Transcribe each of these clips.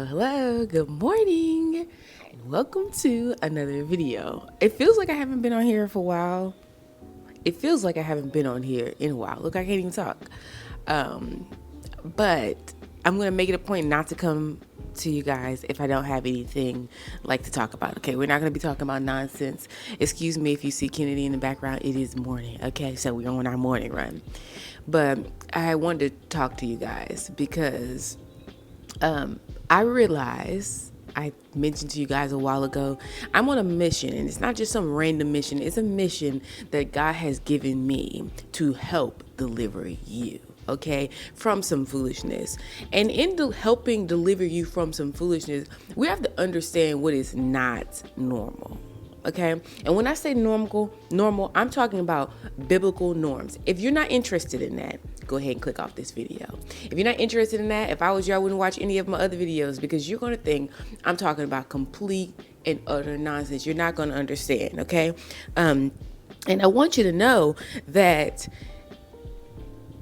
Hello, good morning. Welcome to another video. It feels like I haven't been on here for a while. It feels like I haven't been on here in a while. Look, I can't even talk. But I'm going to make it a point not to come to you guys if I don't have anything like to talk about. Okay, we're not going to be talking about nonsense. Excuse me if you see Kennedy in the background. It is morning. Okay, so we're on our morning run. But I wanted to talk to you guys because I realized, I mentioned to you guys a while ago, I'm on a mission, and it's not just some random mission. It's a mission that God has given me to help deliver you, okay, from some foolishness. And in helping deliver you from some foolishness, we have to understand what is not normal. Okay. And when I say normal, I'm talking about biblical norms. If you're not interested in that, go ahead and click off this video. If you're not interested in that, if I was you, I wouldn't watch any of my other videos because you're going to think I'm talking about complete and utter nonsense. You're not going to understand. Okay. And I want you to know that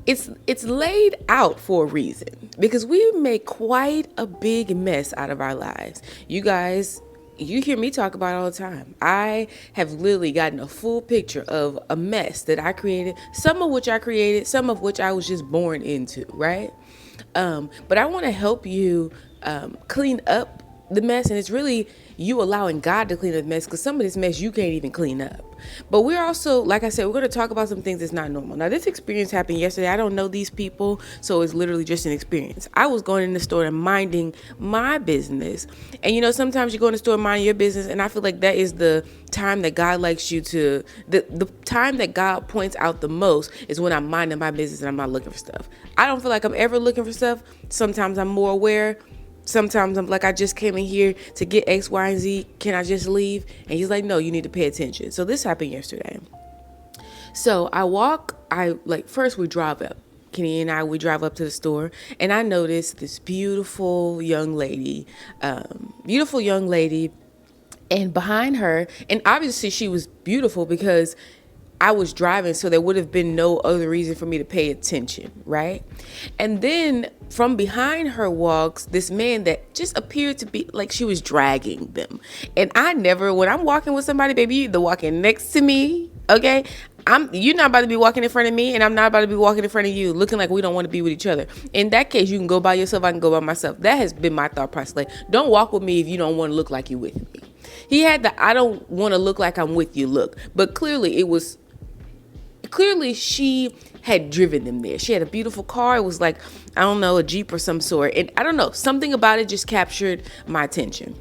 it's laid out for a reason because we make quite a big mess out of our lives. You guys, you hear me talk about it all the time. I have literally gotten a full picture of a mess that I created, some of which I created, some of which I was just born into, right? But I want to help you clean up the mess, and it's really you allowing God to clean up the mess because some of this mess you can't even clean up. But we're also, like I said, we're going to talk about some things that's not normal. Now, this experience happened yesterday. I don't know these people, so it's literally just an experience. I was going in the store and minding my business. And you know, sometimes you go in the store and mind your business, and I feel like that is the time that God likes you to, the time that God points out the most is when I'm minding my business and I'm not looking for stuff. I don't feel like I'm ever looking for stuff. Sometimes I'm more aware. Sometimes I'm like, I just came in here to get X, Y, and Z. Can I just leave? And he's like, no, you need to pay attention. So this happened yesterday. So first we drive up. Kenny and we drive up to the store, and I noticed this beautiful young lady, and behind her, and obviously she was beautiful because I was driving, so there would have been no other reason for me to pay attention, right? And then from behind her walks this man that just appeared to be like she was dragging them. And when I'm walking with somebody, baby, you either walking next to me, okay? You're not about to be walking in front of me, and I'm not about to be walking in front of you looking like we don't want to be with each other. In that case, you can go by yourself, I can go by myself. That has been my thought process. Like, don't walk with me if you don't want to look like you with me. He had the I don't want to look like I'm with you look. But clearly she had driven them there. She had a beautiful car. It was like, I don't know, a Jeep or some sort. And I don't know, something about it just captured my attention.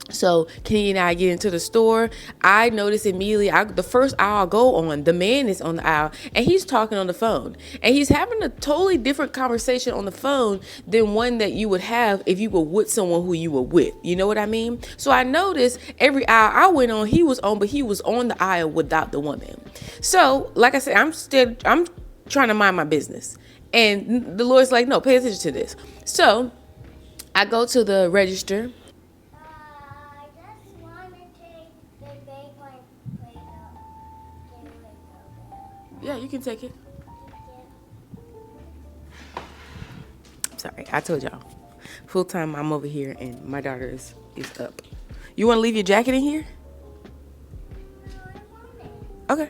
So Kenny and I get into the store. I notice immediately, the first aisle I go on, the man is on the aisle and he's talking on the phone. And he's having a totally different conversation on the phone than one that you would have if you were with someone who you were with. You know what I mean? So I noticed every aisle I went on, he was on, but he was on the aisle without the woman. So like I said, I'm trying to mind my business. And the Lord's like, no, pay attention to this. So I go to the register. Yeah, you can take it. Sorry, I told y'all. Full time, I'm over here and my daughter is up. You want to leave your jacket in here? Okay.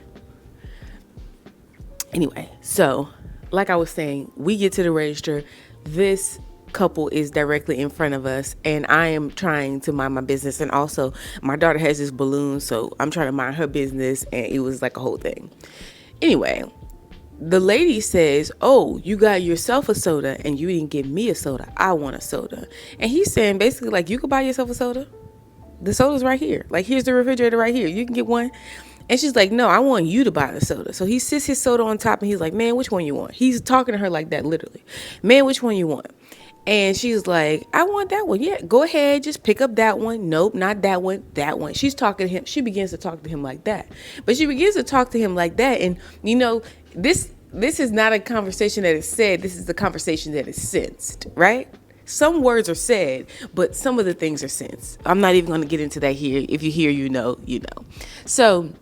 Anyway, so like I was saying, we get to the register. This couple is directly in front of us, and I am trying to mind my business. And also, my daughter has this balloon, so I'm trying to mind her business, and it was like a whole thing. Anyway, the lady says, oh, you got yourself a soda and you didn't give me a soda. I want a soda. And he's saying basically like, you could buy yourself a soda. The soda's right here. Like, here's the refrigerator right here. You can get one. And she's like, no, I want you to buy the soda. So he sits his soda on top and he's like, man, which one you want? He's talking to her like that, literally. Man, which one you want? And she's like, I want that one. Yeah, go ahead. Just pick up that one. Nope, not that one. That one. She's talking to him. She begins to talk to him like that. But she begins to talk to him like that. And, you know, this is not a conversation that is said. This is the conversation that is sensed, right? Some words are said, but some of the things are sensed. I'm not even going to get into that here. If you hear, you know, you know. So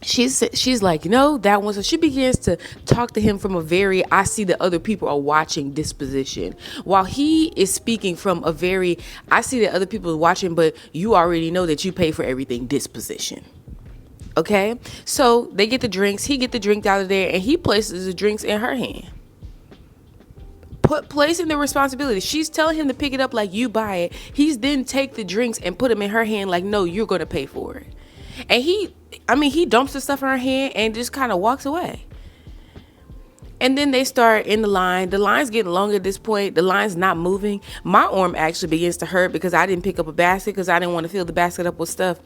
she's like, no, that one. So she begins to talk to him from a very, I see that other people are watching disposition, while he is speaking from a very, I see that other people are watching, but you already know that you pay for everything disposition. Okay, so they get the drinks, he get the drink out of there, and he places the drinks in her hand, placing the responsibility. She's telling him to pick it up like you buy it. He's then take the drinks and put them in her hand like, no, you're gonna pay for it. And he dumps the stuff in her hand and just kind of walks away. And then they start in the line. The line's getting longer at this point. The line's not moving. My arm actually begins to hurt because I didn't pick up a basket because I didn't want to fill the basket up with stuff.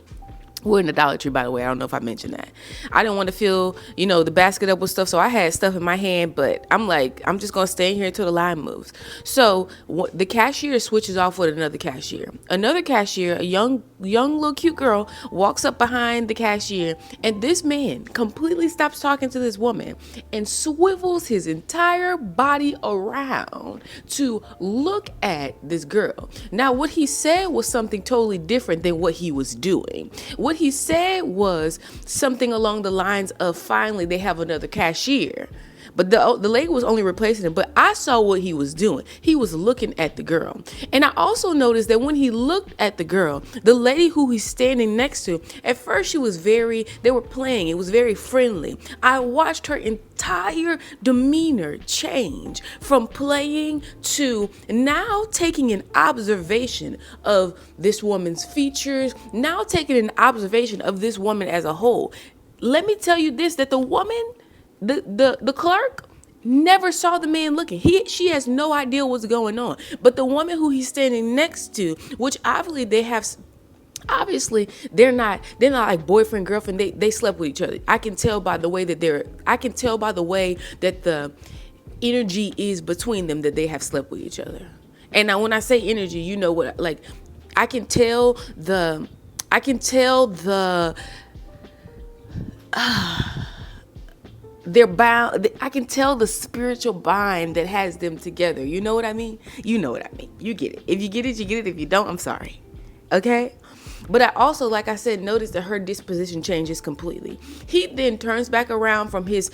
We're in the Dollar Tree, by the way. I don't know if I mentioned that. I didn't want to fill, the basket up with stuff. So I had stuff in my hand, but I'm like, I'm just going to stay in here until the line moves. So the cashier switches off with another cashier. Another cashier, a young little cute girl, walks up behind the cashier. And this man completely stops talking to this woman and swivels his entire body around to look at this girl. Now, what he said was something totally different than what he was doing. What he said was something along the lines of, finally, they have another cashier. But the lady was only replacing him. But I saw what he was doing. He was looking at the girl. And I also noticed that when he looked at the girl, the lady who he's standing next to, at first they were playing. It was very friendly. I watched her entire demeanor change from playing to now taking an observation of this woman's features, now taking an observation of this woman as a whole. Let me tell you this, that the woman, the clerk, never saw the man looking. She has no idea what's going on. But the woman who he's standing next to, which obviously they're not like boyfriend girlfriend. They slept with each other. I can tell by the way that the energy is between them, that they have slept with each other. And now when I say energy, you know what, like, I can tell the they're bound. I can tell the spiritual bind that has them together. You know what I mean? You know what I mean. You get it. If you get it, you get it. If you don't, I'm sorry. Okay? But I also, like I said, noticed that her disposition changes completely. He then turns back around from his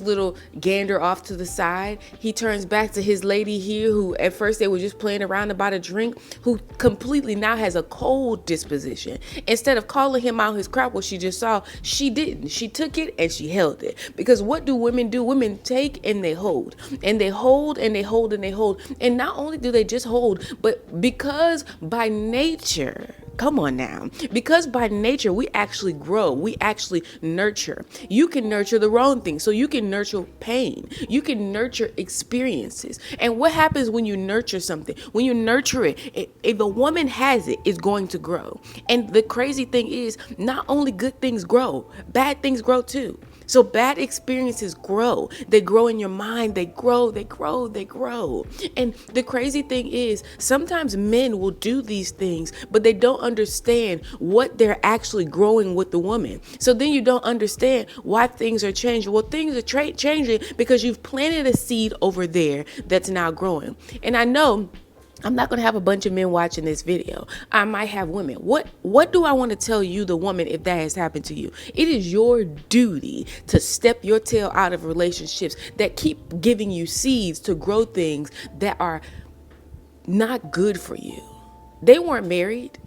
little gander off to the side. He turns back to his lady here, who at first they were just playing around about a drink, who completely now has a cold disposition. Instead of calling him out his crap, what she just saw, she didn't. She took it and she held it. Because what do women do? Women take and they hold. And they hold and they hold and they hold. And not only do they just hold, but because by nature, come on now, because by nature we actually grow, we actually nurture. You can nurture the wrong thing. So you can nurture pain, you can nurture experiences. And what happens when you nurture something? When you nurture it, if a woman has it, it's going to grow. And the crazy thing is, not only good things grow, bad things grow too. So bad experiences grow. They grow in your mind. They grow. And the crazy thing is, sometimes men will do these things, but they don't understand what they're actually growing with the woman. So then you don't understand why things are changing. Well, things are changing because you've planted a seed over there that's now growing. And I know I'm not going to have a bunch of men watching this video. I might have women. What do I want to tell you, the woman, if that has happened to you? It is your duty to step your tail out of relationships that keep giving you seeds to grow things that are not good for you. They weren't married.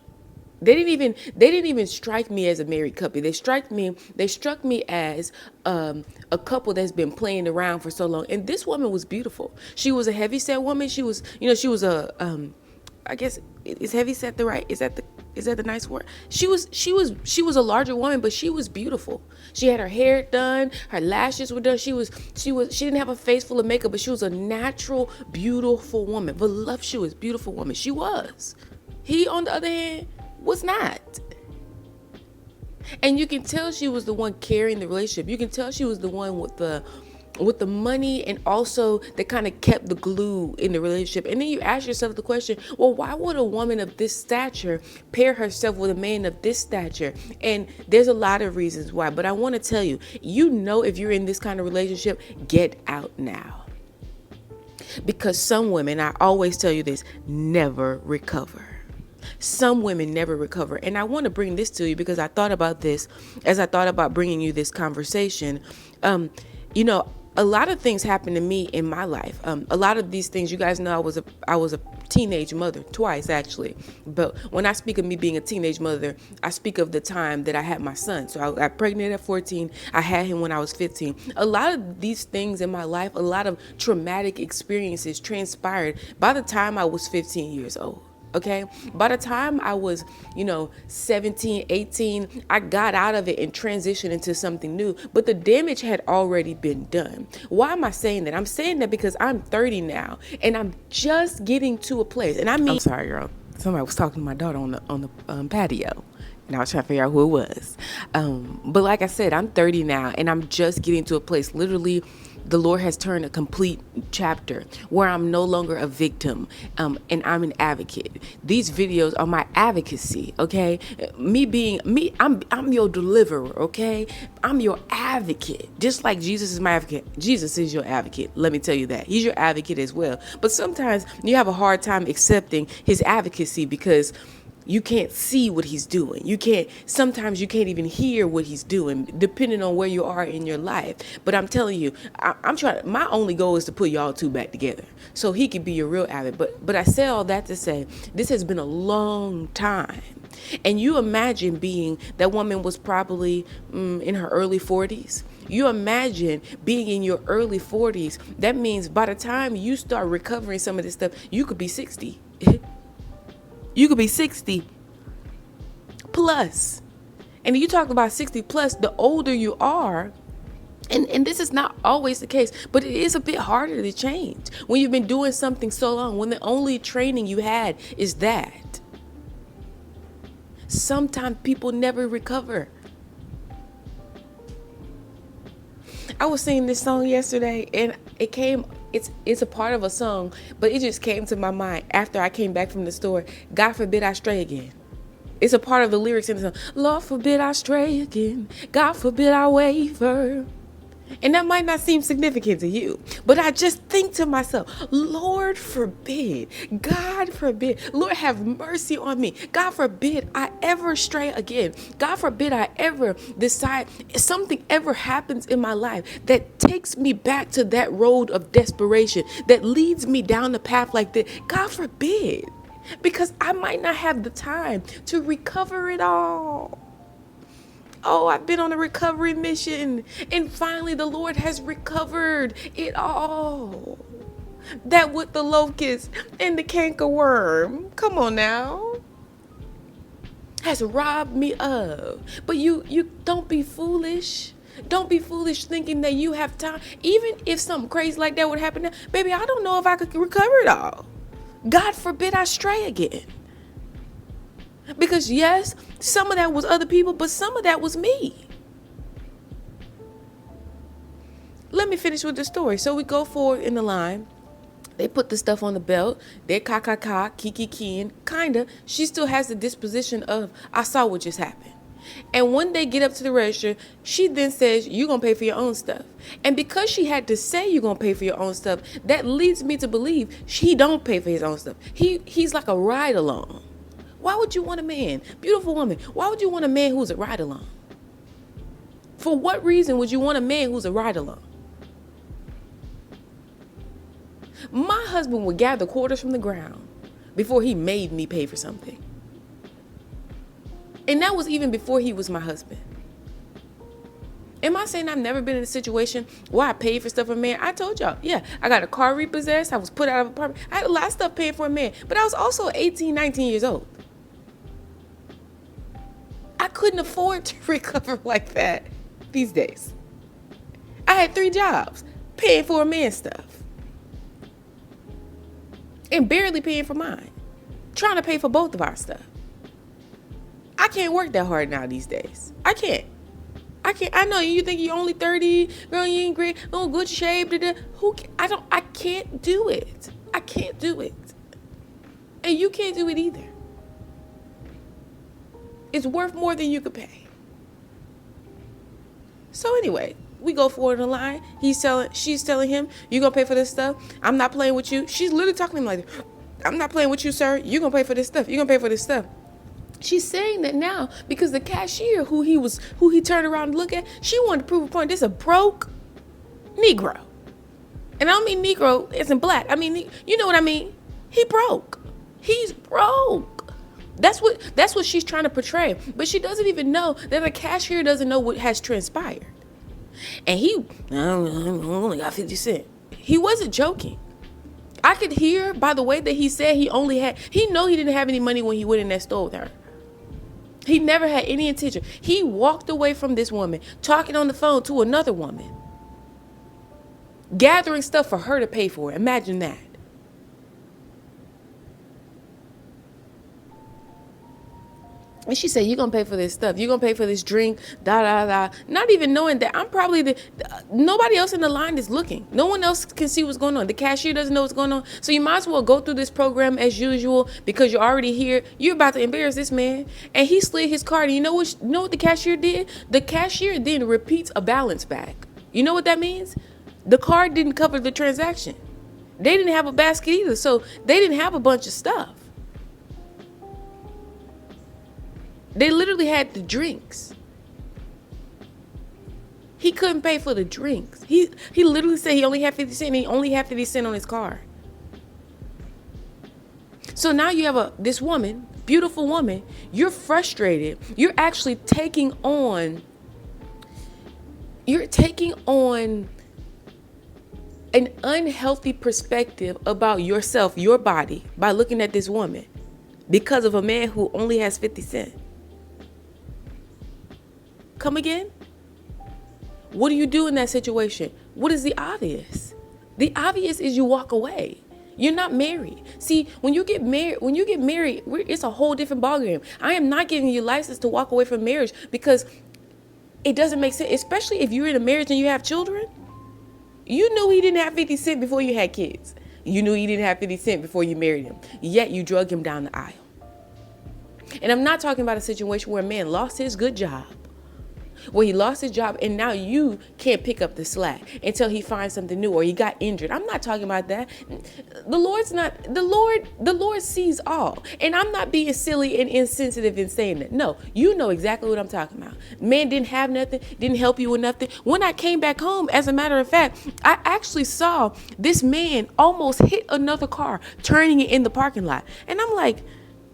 They didn't even strike me as a married couple. They struck me as a couple that's been playing around for so long. And this woman was beautiful. She was a heavyset woman. She was a I guess, is heavyset the right? Is that the nice word? She was a larger woman, but she was beautiful. She had her hair done, her lashes were done. She didn't have a face full of makeup, but she was a natural, beautiful woman. Voluptuous, beautiful woman. She was. He, on the other hand, was not. And you can tell she was the one carrying the relationship. You can tell she was the one with the money, and also that kind of kept the glue in the relationship. And then you ask yourself the question, well, why would a woman of this stature pair herself with a man of this stature? And there's a lot of reasons why, but I want to tell you, if you're in this kind of relationship, get out now. Because some women, I always tell you this, never recover. Some women never recover. And I want to bring this to you because I thought about this as I thought about bringing you this conversation. You know, a lot of things happened to me in my life. A lot of these things, you guys know, I was a teenage mother twice, actually. But when I speak of me being a teenage mother, I speak of the time that I had my son. So I got pregnant at 14. I had him when I was 15. A lot of these things in my life, a lot of traumatic experiences transpired by the time I was 15 years old. Okay. By the time I was, 17, 18, I got out of it and transitioned into something new. But the damage had already been done. Why am I saying that? I'm saying that because I'm 30 now and I'm just getting to a place. And I mean, I'm sorry, girl. Somebody was talking to my daughter on the patio. And I was trying to figure out who it was. But like I said, I'm 30 now and I'm just getting to a place. Literally, the Lord has turned a complete chapter where I'm no longer a victim, and I'm an advocate. These videos are my advocacy, okay? Me being me, I'm your deliverer, okay? I'm your advocate. Just like Jesus is my advocate. Jesus is your advocate. Let me tell you that. He's your advocate as well. But sometimes you have a hard time accepting his advocacy because you can't see what he's doing. Sometimes you can't even hear what he's doing, depending on where you are in your life. But I'm telling you, I'm trying, my only goal is to put y'all two back together so he can be your real advocate. But I say all that to say, this has been a long time. And you imagine being, that woman was probably in her early 40s. You imagine being in your early 40s. That means by the time you start recovering some of this stuff, you could be 60. You could be 60 plus. And you talk about 60 plus, the older you are, and this is not always the case, but it is a bit harder to change when you've been doing something so long, when the only training you had is that. Sometimes people never recover. I was singing this song yesterday and it's a part of a song, but it just came to my mind after I came back from the store. God forbid I stray again. It's a part of the lyrics in the song. Lord forbid I stray again. God forbid I waver. And that might not seem significant to you, but I just think to myself, Lord forbid, God forbid, Lord have mercy on me. God forbid I ever stray again. God forbid I ever decide something ever happens in my life that takes me back to that road of desperation, that leads me down the path like that. God forbid, because I might not have the time to recover it all. Oh, I've been on a recovery mission, and finally the Lord has recovered it all. That with the locust and the cankerworm, come on now, has robbed me of. But you don't be foolish. Don't be foolish thinking that you have time. Even if something crazy like that would happen now, baby, I don't know if I could recover it all. God forbid I stray again. Because yes, some of that was other people, but some of that was me. Let me finish with the story. So we go forward in the line. They put the stuff on the belt. They're kiki, kinda. She still has the disposition of, I saw what just happened. And when they get up to the register, she then says, you're going to pay for your own stuff. And because she had to say you're going to pay for your own stuff, that leads me to believe he don't pay for his own stuff. He's like a ride along. Why would you want a man? Beautiful woman. Why would you want a man who's a ride along? For what reason would you want a man who's a ride along? My husband would gather quarters from the ground before he made me pay for something. And that was even before he was my husband. Am I saying I've never been in a situation where I paid for stuff for a man? I told y'all, yeah, I got a car repossessed. I was put out of an apartment. I had a lot of stuff paid for a man, but I was also 18, 19 years old. I couldn't afford to recover like that these days. I had 3 jobs, paying for a man's stuff. And barely paying for mine. Trying to pay for both of our stuff. I can't work that hard now these days. I can't. I know you think you're only 30, girl, you ain't great, no good shape. I can't do it. I can't do it. And you can't do it either. It's worth more than you could pay. So anyway, we go forward in the line. She's telling him, you gonna pay for this stuff? I'm not playing with you. She's literally talking to him like, I'm not playing with you, sir. You're going to pay for this stuff. You're going to pay for this stuff. She's saying that now because the cashier who he turned around to look at, she wanted to prove a point. This is a broke Negro. And I don't mean Negro isn't black. I mean, you know what I mean? He broke. He's broke. That's what she's trying to portray. But she doesn't even know that the cashier doesn't know what has transpired. And I only got 50 cents. He wasn't joking. I could hear by the way that he said he didn't have any money when he went in that store with her. He never had any intention. He walked away from this woman, talking on the phone to another woman, gathering stuff for her to pay for. Imagine that. And she said, you're going to pay for this stuff. You're going to pay for this drink, Not even knowing that I'm probably nobody else in the line is looking. No one else can see what's going on. The cashier doesn't know what's going on. So you might as well go through this program as usual because you're already here. You're about to embarrass this man. And he slid his card. And you know what the cashier did? The cashier then repeats a balance back. You know what that means? The card didn't cover the transaction. They didn't have a basket either. So they didn't have a bunch of stuff. They literally had the drinks. He couldn't pay for the drinks. He literally said he only had 50 cents and he only had 50 cents on his card. So now you have this woman, beautiful woman, you're frustrated. You're actually taking on an unhealthy perspective about yourself, your body, by looking at this woman because of a man who only has 50 cents. Come again? What do you do in that situation? What is the obvious? The obvious is you walk away. You're not married. See, when you get married, it's a whole different ballgame. I am not giving you license to walk away from marriage because it doesn't make sense, especially if you're in a marriage and you have children. You knew he didn't have 50 cents before you had kids. You knew he didn't have 50 cents before you married him. Yet you drug him down the aisle. And I'm not talking about a situation where a man lost his good job. Well, he lost his job and now you can't pick up the slack until he finds something new or he got injured. I'm not talking about that. The Lord sees all. And I'm not being silly and insensitive in saying that. No, you know exactly what I'm talking about. Man didn't have nothing, didn't help you with nothing. When I came back home, as a matter of fact, I actually saw this man almost hit another car, turning it in the parking lot. And I'm like,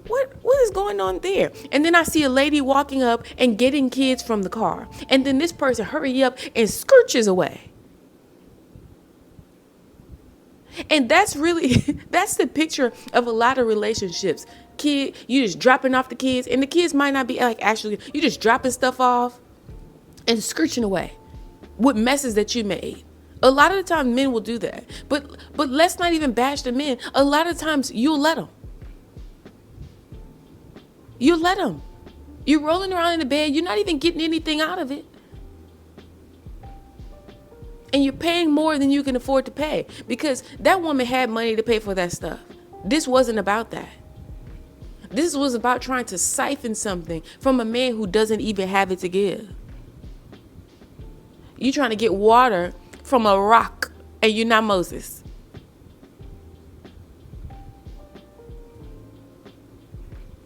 what is going on there? And then I see a lady walking up and getting kids from the car. And then this person hurry up and scurches away. And that's the picture of a lot of relationships. You just dropping off the kids and the kids might not be like actually, you just dropping stuff off and scurching away with messes that you made. A lot of the time men will do that. But let's not even bash the men. A lot of times you'll let them. You let them. You're rolling around in the bed. You're not even getting anything out of it. And you're paying more than you can afford to pay because that woman had money to pay for that stuff. This wasn't about that. This was about trying to siphon something from a man who doesn't even have it to give. You're trying to get water from a rock and you're not Moses.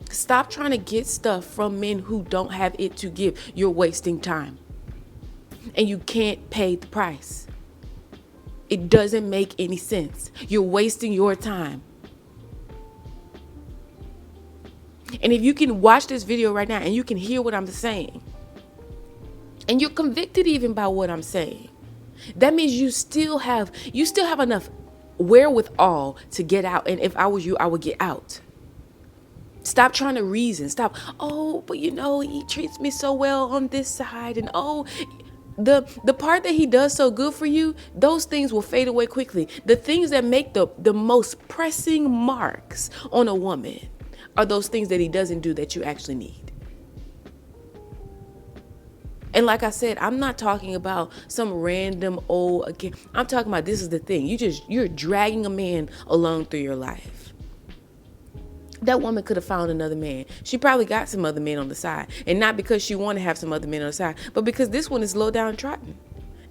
Stop trying to get stuff from men who don't have it to give. You're wasting time. And you can't pay the price. It doesn't make any sense. You're wasting your time. And if you can watch this video right now and you can hear what I'm saying, and you're convicted even by what I'm saying, that means you still have enough wherewithal to get out. And if I was you, I would get out. Stop trying to reason. Stop. Oh, but he treats me so well on this side. And the part that he does so good for you, those things will fade away quickly. The things that make the most pressing marks on a woman are those things that he doesn't do that you actually need. And like I said, I'm not talking about some random I'm talking about this is the thing. You're dragging a man along through your life. That woman could have found another man. She probably got some other men on the side. And not because she wanted to have some other men on the side, but because this one is low down trotting.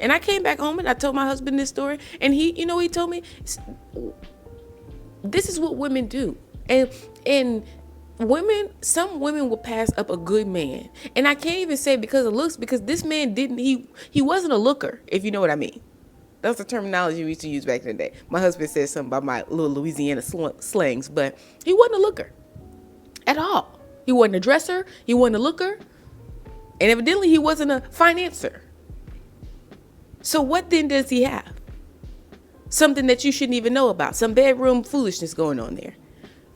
And I came back home and I told my husband this story. And he told me, This is what women do. And some women will pass up a good man. And I can't even say because of looks, because this man he wasn't a looker, if you know what I mean. That's the terminology we used to use back in the day. My husband said something about my little Louisiana slangs, but he wasn't a looker at all. He wasn't a dresser. He wasn't a looker. And evidently he wasn't a financer. So what then does he have? Something that you shouldn't even know about. Some bedroom foolishness going on there.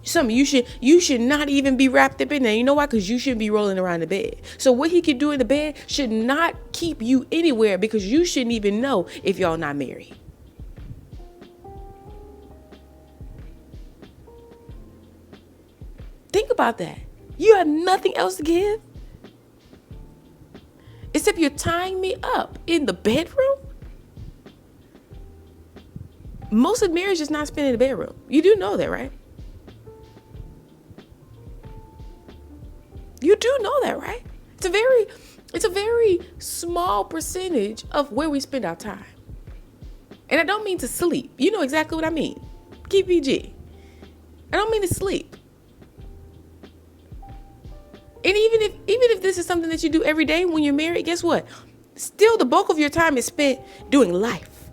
Something you should not even be wrapped up in there. You know why? Because you shouldn't be rolling around the bed. So what he could do in the bed should not keep you anywhere, because you shouldn't even know if y'all not married. Think about that. You have nothing else to give except you're tying me up in the bedroom. Most of marriage is not spent in the bedroom. You do know that, right? You do know that, right? It's a very small percentage of where we spend our time. And I don't mean to sleep. You know exactly what I mean. Keep PG. I don't mean to sleep. And even if this is something that you do every day when you're married, guess what? Still, the bulk of your time is spent doing life.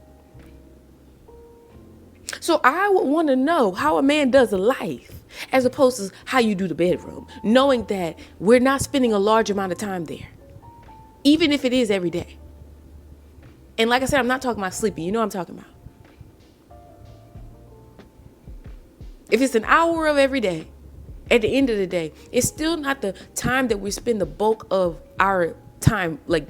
So I would want to know how a man does life as opposed to how you do the bedroom, knowing that we're not spending a large amount of time there, even if it is every day. And like I said, I'm not talking about sleeping. You know what I'm talking about. If it's an hour of every day, at the end of the day, it's still not the time that we spend the bulk of our time. Like,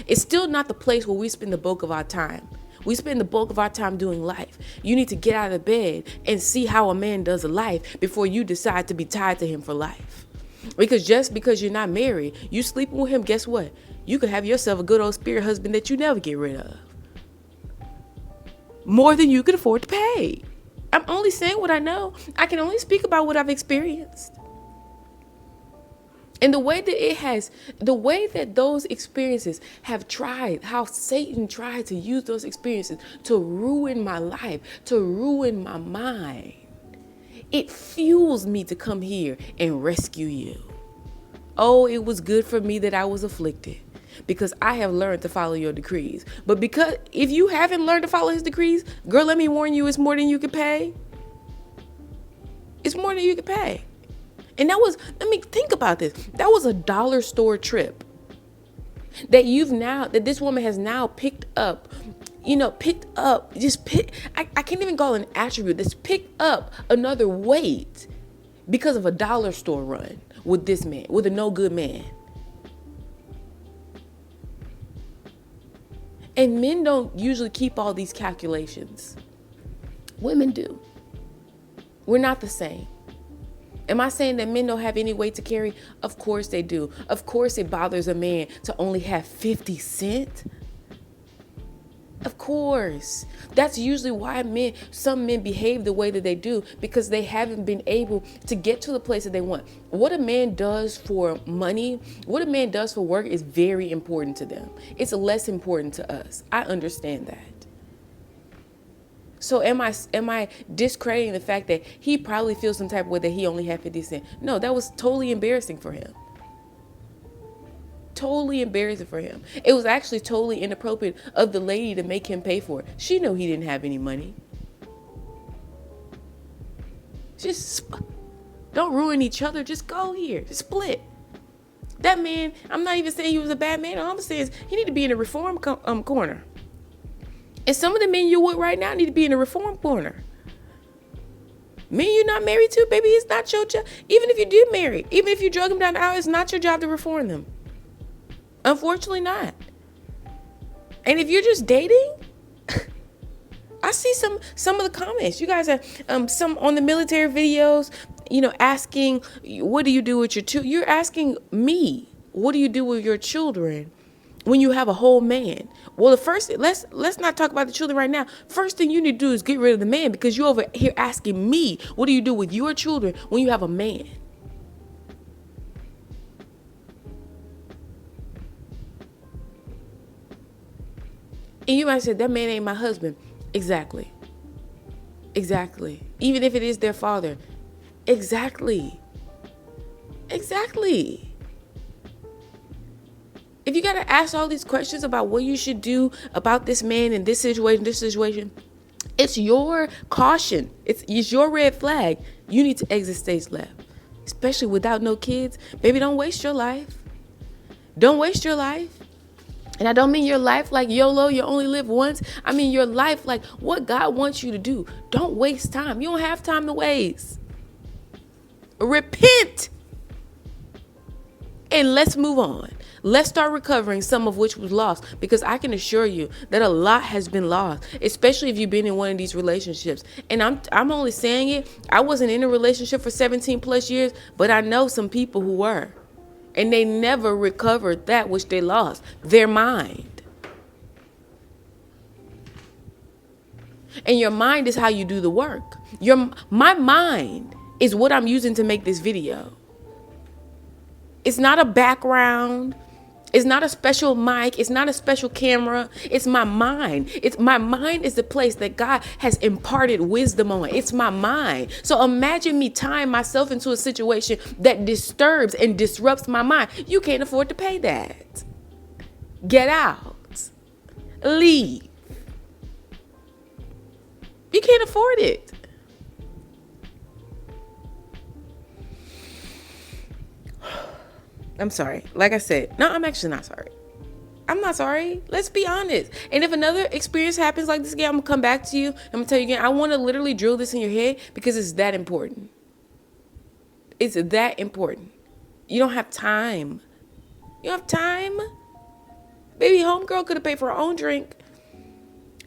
it's still not the place where we spend the bulk of our time. We spend the bulk of our time doing life. You need to get out of bed and see how a man does a life before you decide to be tied to him for life. Because just because you're not married, you sleeping with him, guess what? You could have yourself a good old spirit husband that you never get rid of. More than you could afford to pay. I'm only saying what I know. I can only speak about what I've experienced. And the way that those experiences have tried, how Satan tried to use those experiences to ruin my life, to ruin my mind, it fuels me to come here and rescue you. Oh, it was good for me that I was afflicted, because I have learned to follow your decrees. But because if you haven't learned to follow his decrees, girl, let me warn you, it's more than you can pay. It's more than you can pay. And think about this. That was a dollar store trip that this woman has now picked up, I can't even call it an attribute. That's picked up another weight because of a dollar store run with this man, with a no good man. And men don't usually keep all these calculations. Women do. We're not the same. Am I saying that men don't have any weight to carry? Of course they do. Of course it bothers a man to only have 50 cents. Of course. That's usually why some men behave the way that they do, because they haven't been able to get to the place that they want. What a man does for money, what a man does for work is very important to them. It's less important to us. I understand that. So am I discrediting the fact that he probably feels some type of way that he only had 50 cents? No, that was totally embarrassing for him. Totally embarrassing for him. It was actually totally inappropriate of the lady to make him pay for it. She knew he didn't have any money. Just don't ruin each other. Just go here. Just split. That man, I'm not even saying he was a bad man. All I'm saying is he need to be in a reform corner. And some of the men you're with right now need to be in a reform corner. Men you're not married to, baby, it's not your job. Even if you did marry, even if you drug them down the aisle, it's not your job to reform them. Unfortunately not. And if you're just dating, I see some of the comments. You guys are some on the military videos, asking, what do you do with your children? You're asking me, what do you do with your children when you have a whole man? Well, let's not talk about the children right now. First thing you need to do is get rid of the man, because you're over here asking me, what do you do with your children when you have a man? And you might say, that man ain't my husband. Exactly. Exactly. Even if it is their father. Exactly. Exactly. If you got to ask all these questions about what you should do about this man in this situation, it's your caution. It's your red flag. You need to exit stage left. Especially without no kids. Baby, don't waste your life. Don't waste your life. And I don't mean your life like YOLO, you only live once. I mean your life like what God wants you to do. Don't waste time. You don't have time to waste. Repent. And let's move on. Let's start recovering some of which was lost, because I can assure you that a lot has been lost, especially if you've been in one of these relationships. And I'm only saying it. I wasn't in a relationship for 17 plus years, but I know some people who were, and they never recovered that which they lost, their mind. And your mind is how you do the work. My mind is what I'm using to make this video. It's not a background. It's not a special mic. It's not a special camera. It's my mind. My mind is the place that God has imparted wisdom on. It's my mind. So imagine me tying myself into a situation that disturbs and disrupts my mind. You can't afford to pay that. Get out. Leave. You can't afford it. I'm sorry. Like I said, no, I'm actually not sorry. I'm not sorry. Let's be honest. And if another experience happens like this again, I'm going to come back to you. I'm going to tell you again, I want to literally drill this in your head because it's that important. It's that important. You don't have time. You don't have time? Baby, homegirl could have paid for her own drink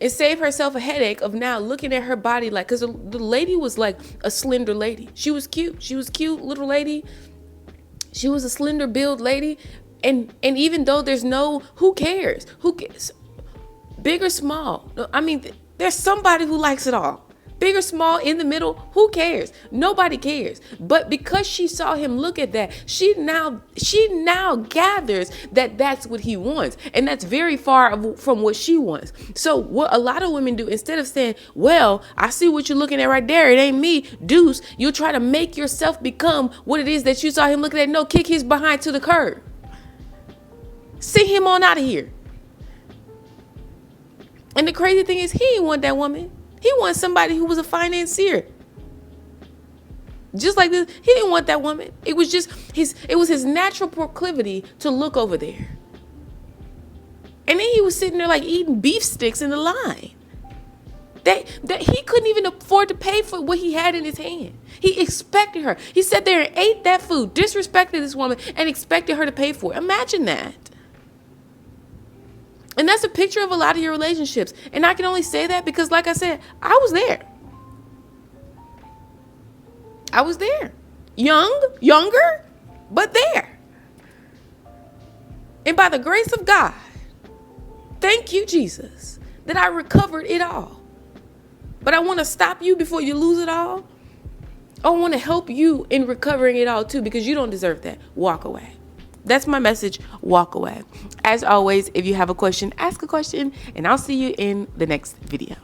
and saved herself a headache of now looking at her body like, because the lady was like a slender lady. She was cute. She was cute, little lady. She was a slender build lady. And even though there's no, who cares? Who cares? Big or small? I mean, there's somebody who likes it all. Big or small, in the middle, who cares? Nobody cares. But because she saw him look at that, she now gathers that that's what he wants. And that's very far from what she wants. So what a lot of women do, instead of saying, well, I see what you're looking at right there, it ain't me, deuce, you'll try to make yourself become what it is that you saw him looking at. No, kick his behind to the curb. Send him on out of here. And the crazy thing is, he didn't want that woman. He wanted somebody who was a financier. Just like this, he didn't want that woman. It was just his natural proclivity to look over there. And then he was sitting there like eating beef sticks in the line. That he couldn't even afford to pay for what he had in his hand. He expected her. He sat there and ate that food, disrespected this woman, and expected her to pay for it. Imagine that. And that's a picture of a lot of your relationships. And I can only say that because, like I said, I was there. I was there. Younger, but there. And by the grace of God, thank you, Jesus, that I recovered it all. But I want to stop you before you lose it all. I want to help you in recovering it all too, because you don't deserve that. Walk away. That's my message. Walk away. As always, if you have a question, ask a question, and I'll see you in the next video.